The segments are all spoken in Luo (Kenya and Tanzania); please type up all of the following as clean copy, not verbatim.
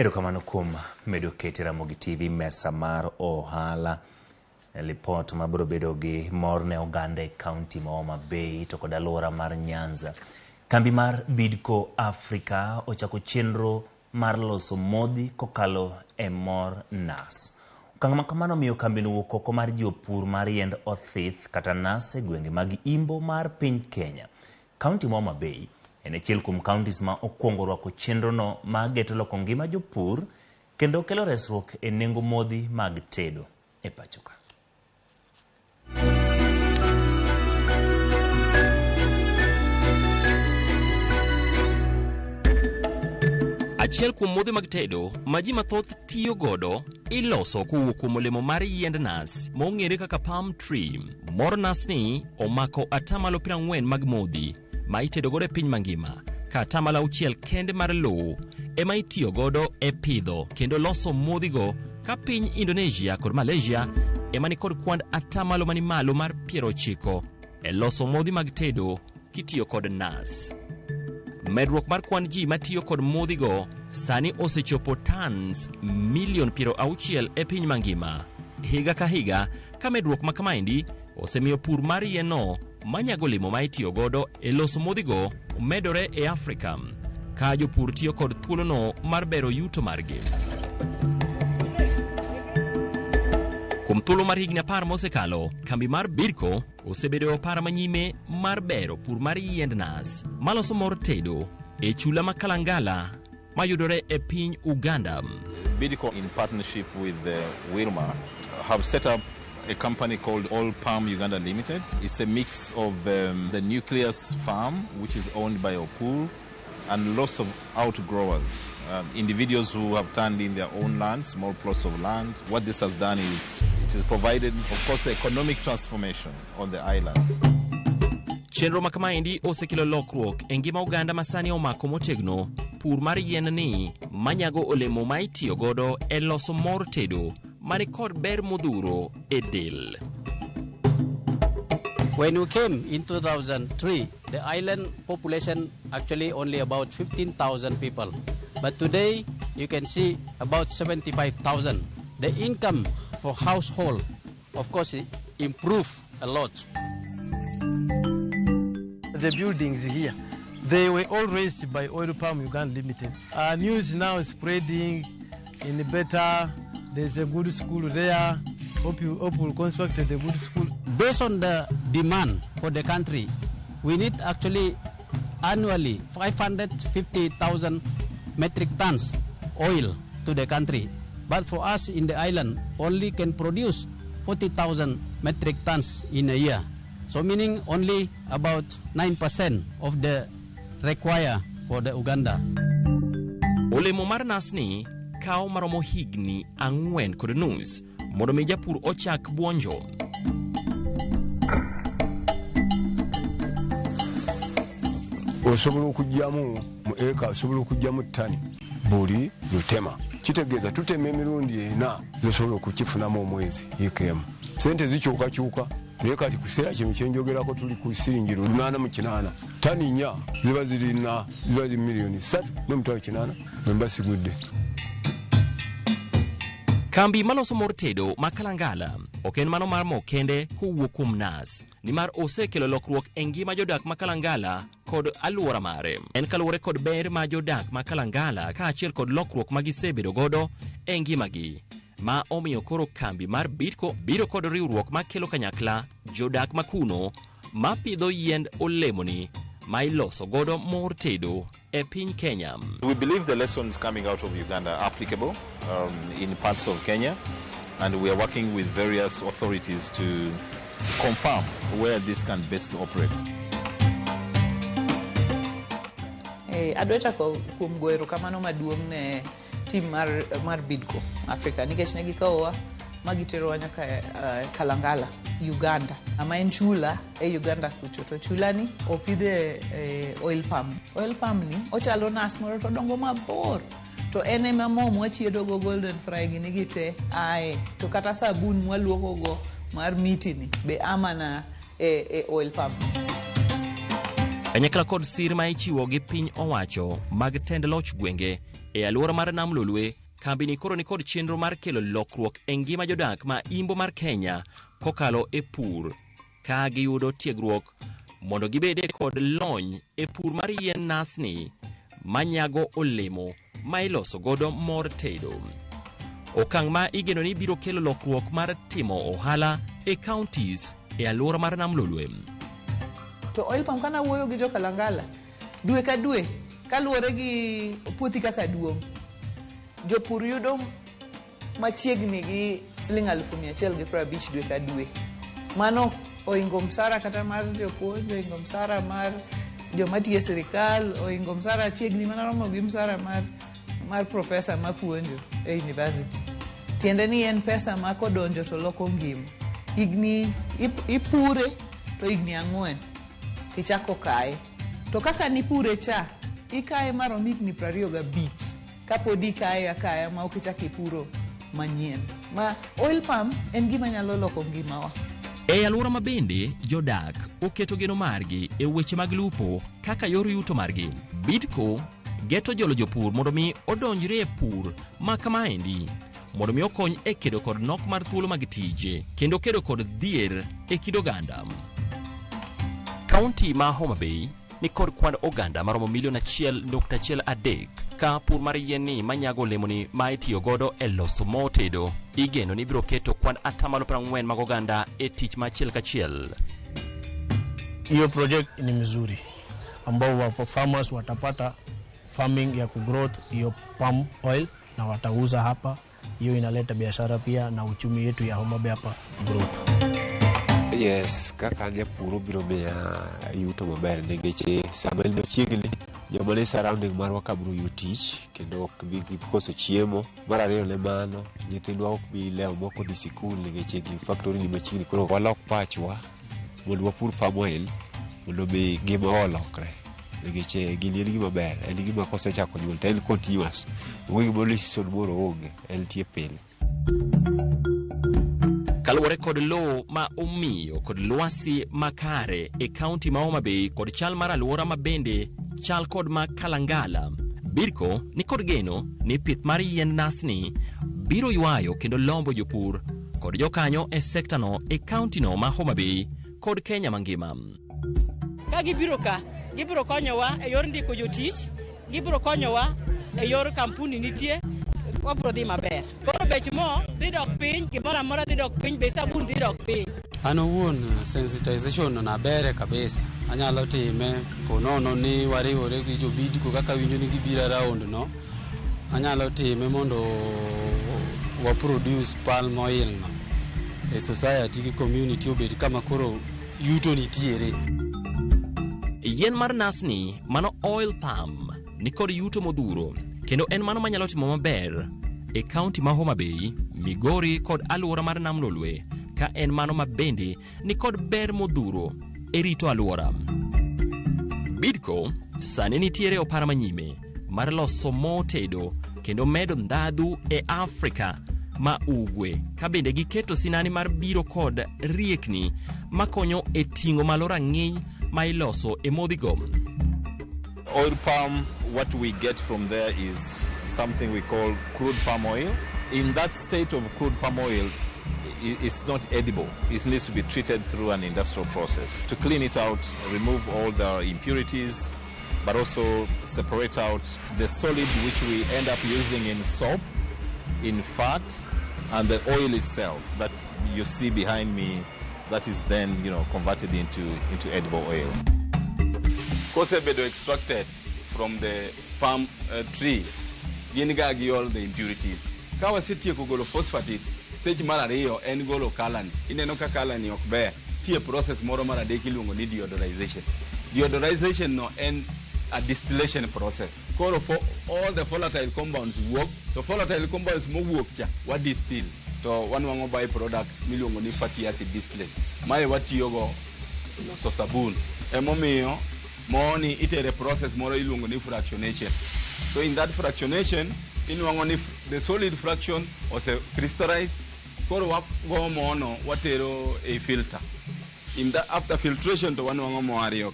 Erokamano kuom medo kete Ramogi TV mesa mar ohala. Report mabiro bedo gi mor ne oganda e kaunti ma Homa Bay to kod alwora mar Nyanza. Kambi mar Bidco Africa ochako chenro mar loso modhi kokalo e mor nas. Okang' ma kamano miyo kambi no koko mar jopur mar yiend othith kata nas e gwenge mag Imbo mar piny Kenya. Kaunti ma Homa Bay en achiel kuom counties ma okwongo rwako chenro no ma geto loko ngima jopur kendo kelo resruok e nengo modhi mag tedo e pacho ka. Achiel kuom modhi mag tedo ma ji mathoth tiyo godo iloso kowuok kuom olemo mar yiend nas mong'ere kaka palm tree. Mor nas ni omako atamalo 40 mag modhi ma itedo godo e piny mangima, ka atamalo 6 kende mar lowo ema itiyo godo e pidho kendo loso modhi go, ka piny Indonesia kod Malaysia ema ni kod kwand atamalo mani malo mar 90 e loso modhi mag tedo kitiyo kod nas. Medruok mar kwan ji matiyo kod modhi go sani osechopo tons milion 60 e piny mangima. Higa ka higa, ka medruok ma kamaendi osemiyo pur mar yieno manyago olemo ma itiyo godo e loso modhi go medore e Afrika, ka jopur tiyo kod thuolono mar bero yuto margi. Kuom thuolo mar higni 10 mosekalo, kambi mar Bidco osebedo opara manyime mar bero pur mar yiend nas maloso mor tedo e chula ma Kalangala mayudore e piny Uganda. Bidco, in partnership with Wilma, have set up a company called All Palm Uganda Limited. It's a mix of the nucleus farm, which is owned by Opul, and lots of outgrowers, individuals who have turned in their own land, small plots of land. What this has done is it has provided, of course, economic transformation on the island. Chenro makamaendi osekelo lokruok e ngima Uganda masani omako motegno pur mar yien ni manyago olemo ma itiyo godo e loso mor tedo mani kod ber modhuro e del. When we came in 2003, the island population actually only about 15,000 people. But today, you can see about 75,000. The income for household, of course, improved a lot. The buildings here, they were all raised by Oil Palm Uganda Limited. News now is spreading in better. There's a good school there. Hope will construct a good school. Based on the demand for the country, we need actually annually 550,000 metric tons oil to the country. But for us in the island, only can produce 40,000 metric tons in a year. So meaning only about 9% of the require for the Uganda. Olemo mar nas ni kao maromo higni 4 kod nus mondo mi japur ochak buonjo. Osobola okujjamu mu eka, osobola okujjamu ttani buli lutema. Kitegeeza tutema emirundi 4 zosobola okukifunamu omwezi yekemu. Sente zikyukakyuka naye kati ku kiseera kino kyenjogerako tuli ku siringi 88. Ttani 4 ziba zirina miliyoni 3.8 mwemba sigudde. Kambi maloso mor tedo ma Kalangala ok en mano mar mo kende kowuok kuom nas, nimar osekelo lokruok e ngima jodak ma Kalangala kod alwora mare. En kaluwore kod ber ma jodak ma Kalangala kaachiel kod lokruok ma gisebedo godo e ngimagi, ma omiyo koro kambi mar Bidco biro kod riwruok ma kelo kanyakla jodak ma kuno ma pidho yiend olemoni ma iloso godo mor tedo e piny Kenya. We believe the lessons coming out of Uganda are applicable in parts of Kenya, and we are working with various authorities to confirm where this can best operate. Adweta kuom goero kamano maduong' ne team mar Bidco Africa nikech ne gikawowa ma giterowa nyaka Kalangala, Uganda. Ama en chula e Uganda kucho, to chula ni opidhe oil palm. Oil palm ni ochalo nas moro to dongo mabor. To en ema mo mwachiedo go golden fry gini gite ae. To kata sabun mwaluoko go mar miti ni be amana e oil palm. Kanyakla kod sir ma ichiwo gi piny owacho mag tend loch gwenge e alwora mar Nam Lolwe, kambi ni koro ni kod chenro mar kelo lokruok e ngima jodak ma imbo mar Kenya kokalo e pur, ka giyudo tiegruok mondo gibede kod lony e pur mar yien nasni manyago olemo ma iloso godo mor tedo. Okang' ma igeno ni biro kelo lokruok mar timo ohala e counties e alwora mar Nam Lolwe. To oil palm kana wuoyo gi jo Kalangala dwe ka dwe kaluwore gi puothi kaka duong', jopur yudo machiegni gi $150 dwe ka dwe. Mano oingo msara kata mar jopuonj, oingo msara mar jomatiye sirikal, oingo msara chiegni mana romo gi msara mar profesa mapuonjo e university. Tiende ni en pesa ma kodonjo to loko ngima. Higni ipure to higni 4 tichako kae. To kaka nipure cha, ikae marom higni 25 kapod ikae akaya ma ok ichako ipuro manyien. Ma oil palm en gima nyalo loko ngimawa. E alwora ma bende jodak oketo geno margi e weche mag lupo kaka yor yuto margi. Bidco geto jolo jopur mondo mi odonjre e pur ma kamaendi mondo mi okony e kedo kod nok mar thuolo mag tije kendo kedo kod dhier e kid oganda. Kaunti ma Homa Bay ni kod kwan oganda maromo milion 1.13 ka pur mar yien ni manyago olemoni ma itiyo godo e loso mo tedo igeno ni biro keto kwan 40% mag oganda e tich ma achiel kachiel. Hiyo project ni mzuri ambao farmers watapata farming ya kugrowth hiyo palm oil na watauza hapa. Hiyo inaleta biashara pia na uchumi yetu ya Homa Bay hapa growth. Yes, kaka ne puro biro miya yuto maber nikech sama en machiegni joma ni surrounding marwa kabiro yudo tich kendo ok bi koso chiemo. Mar ariyo ne mano, nyithindwa ok bi leo moko dhi sikul nikech factory ni machiegni, koro walok pachwa mondo wapur palm oil mondo be gima olokre nikech gini en gima ber, en gima kosechako nyuol to en continuous. Onge gimoro season moro onge, en tie pile. Kaluwore kod lo ma omiyo kod lwasi makare e kaunti ma Homa Bay kod chal mar alwora ma bende chal kod ma Kalangala, Bidco ni kod geno ni pith mar yien nasni biro ywayo kendo lombo jopur kod jokanyo e sekta no e kaunti no ma Homa Bay kod Kenya mangima. Ka gibiro ka, gibiro konyowa e yor ndiko jotich, gibiro konyowa e yor kampuni nitie, wabiro dhi maber. Koro bech mo dhi dok piny, gimoro amora dhi dok piny, be sabun dhi dok piny. An owuon sensitization na bere kabisa. Anyalo time ponono ni wariwore gi jo Bidco kaka winjo ni gibiro around no. Anyalo time mondo wa produce palm oil no e society gi community obed kama koro yuto nitiere. Yien mar nasni mano oil palm ni kod yuto modhuro kendo en mano manyalo timo maber e kaunti ma Homa Bay, Migori kod alwora mar Nam Lolwe, ka en mano ma bende ni kod ber modhuro e rito alwora. Bidco sani nitiere opara manyime mar loso mo tedo kendo medo ndhadhu e Afrika ma ugwe, ka bende giketo sinani mar biro kod riekni makonyo e ting'o malo rang'iny ma iloso e modhigo. Oil palm, what we get from there is something we call crude palm oil. In that state of crude palm oil, it's not edible. It needs to be treated through an industrial process to clean it out, remove all the impurities, but also separate out the solid which we end up using in soap, in fat, and the oil itself that you see behind me, that is then, converted into edible oil. Kosebedo extracted from the palm tree, gin ga gi all the impurities. Ka wasetieko golo phosphate, stage mar ariyo en golo kalani. Ineno ka kalani ok ber. Tie process moro mar adek iluongo ni deodorization. Deodorization no en a distillation process. Koro for all the volatile compounds work, to volatile compounds mowuok cha wa distill to wanwango by product miluongo ni fatty acid distillate. Mae watiyogo loso sabun. Emomiyo moni itere process moro iluongo ni fractionation. So in that fractionation, inwango ni the solid fraction ose crystallized. Koro wago mono watero a filter. In that after filtration to wanwango mo ariyo.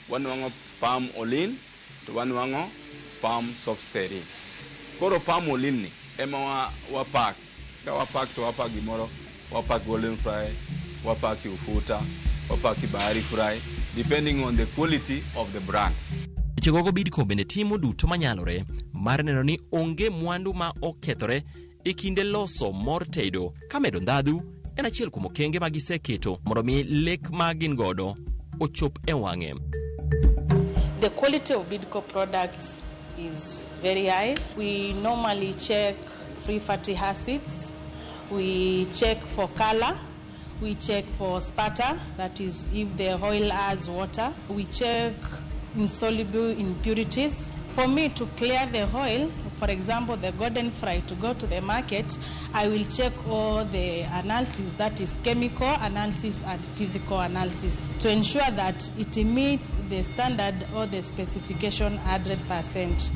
wanwang'o palm olin to wanwang'o palm soft stearin. Koro palm olin ni ema wapak. Ka wapak to wapak gimoro, wapak golden fry, wapak ufuta, wapak bahari fry, depending on the quality of the brand. Chegogo Bidco bende timo duto manyalore mar neno ni onge mwandu ma okethore e kinde loso mor tedo ka medo ndhadhu en achiel kuom okenge ma giseketo mondo mi lek ma gin godo ochop e wang'e. The quality of Bidco products is very high. We normally check free fatty acids, we check for color, we check for spatter, that is if the oil has water, we check insoluble impurities. For me to clear the oil, for example the golden fry, to go to the market, I will check all the analysis, that is chemical analysis and physical analysis, to ensure that it meets the standard or the specification 100%.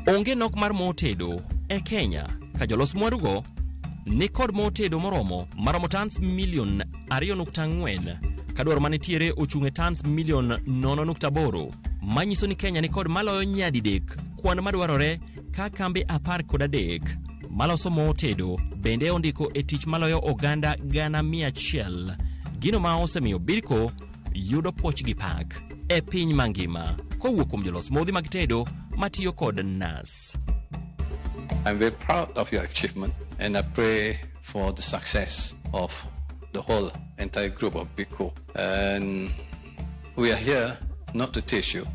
Onge nok mar mo tedo e Kenya ka jolos mwandugo ni kod mo tedo moromo maromo tons milion 2.4 ka dwaro manitiere ochung' e tons milion 0.8 manyiso ni Kenya ni kod maloyo nyadidek kwan madwarore ka kambe 13 maloso mo tedo bende ondiko e tich maloyo oganda gana 100 gino ma osemiyo Bidco yudo puoch gi pak e piny mangima kowuok kuom jolos modhi mag tedo matiyo kod nas. I'm very proud of your achievement and I pray for the success of the whole entire group of Bidco. And we are here not to teach you.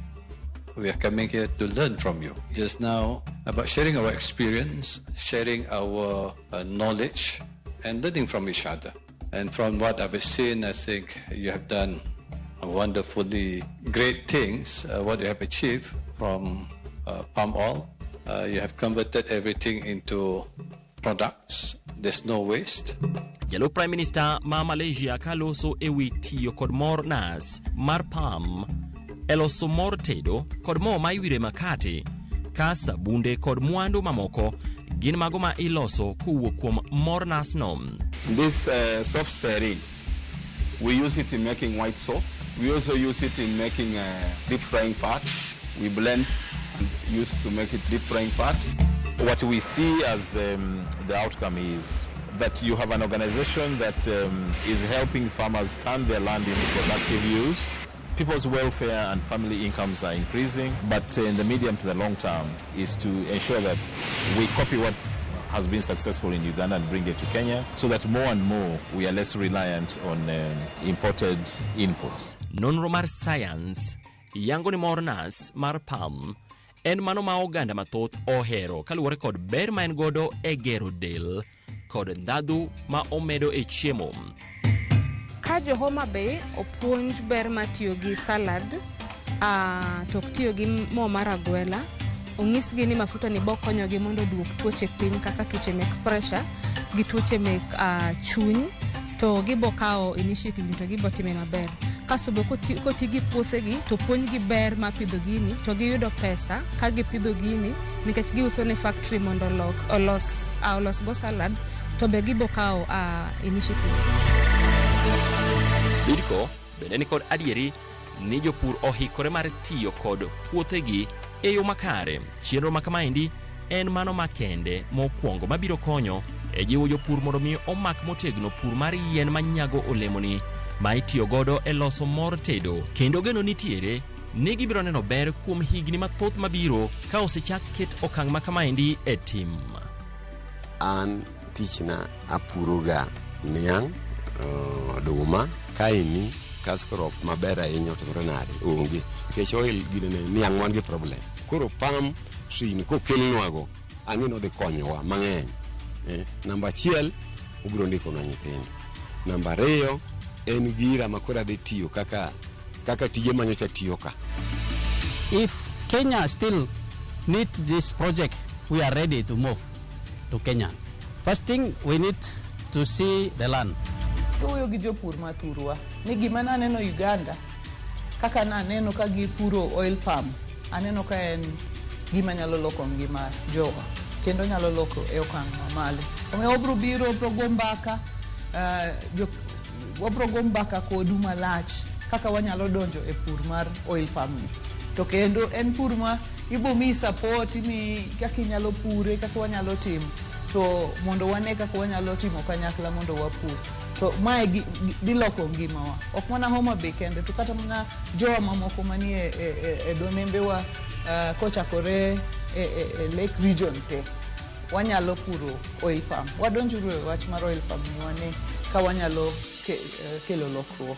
We are coming here to learn from you. Just now about sharing our experience, sharing our knowledge and learning from each other. And from what I've seen, I think you have done wonderfully great things, what you have achieved from palm oil. You have converted everything into products. There's no waste. Jalup Prime Minister ma Malaysia ka loso ewi tiyo kod mor nas mar palm eloso mor tedo kod mo ma iwire makate ka sabunde kod mwandu mamoko gin mago ma iloso kowuok kuom mor nas no. This soft stearin, we use it in making white soap. We also use it in making deep frying fat. We blend and use to make it deep frying fat. What we see as the outcome is that you have an organization that is helping farmers turn their land into productive use. People's welfare and family incomes are increasing, but in the medium to the long term is to ensure that we copy what has been successful in Uganda and bring it to Kenya, so that more and more we are less reliant on imported inputs. Nonro mar science yango ni mor nas mar palm en mano ma oganda mathoth ohero kaluwore kod ber ma en godo e gero del kod ndhadhu ma omedo e chiemo. Ka jo Homa Bay opuonj ber matiyo gi salad, to tiyo gi mo mar agwela, ong'is gi ni mafuta ni bokonyo gi mondo duok tuoche piny kaka tuoche mek pressure gi tuoche mek chuny, to gibokao initiative to gibotime maber. Kasto be koti gi puothegi to puonj gi ber ma pidho gini to giyudo pesa ka gipidho gini nikech giuso ne factory mondo olos go salad, to be gibokao initiative. Bidco bende ni kod adieri ni jopur ohikore mar tiyo kod puothegi e yo makare. Chenro ma kamaendi en mano makende mokwongo mabiro konyo e jiwo jopur mondo mi omak motegno pur mar yien manyago olemoni ma itiyo godo e loso mor tedo, kendo geno nitiere ni gibiro neno ber kuom higni mathoth mabiro ka osechak ket okang' ma kamaendi e tim. An tichna apuroga niang', oduma, kaini kaskrop maber ahinya otimore nade onge kech oil gine niang' wan gi problem. Koro palm tree kokelnwago ang'e dhi konyowa mang'eny. Namba 1 ubiro ndiko na nyithindo. Namba 2 en gira makora dhi tiyo kaka tije manyocha tiyo ka. If Kenya still need this project, we are ready to move to Kenya. First thing, we need to see the land. Kowuoyo gi jopur mathurwa ni gima naneno Uganda kaka naneno ka gipuro oil palm, aneno ka en gima nyalo loko ngima jowa kendo nyalo loko e okang' mamalo. Omiyo obro biro progo mbaka kodu malach kaka wanyalo donjo e pur mar oil palm ni. To kendo en pur ma ibo mi support mi kaka inyalo pure, kaka wanyalo timo, to mondo wane kaka wanyalo timo kanyakla mondo wapur. To mae dhi loko ngimawa. Ok mana Homa Bay kende, to kata mana jowa mamoko manie e dho nembewa kochakore e Lake Region te. Wanyalo puro oil palm. Wadonjuru e wach mar oil palm ni wane ka wanyalo kelo lokruok.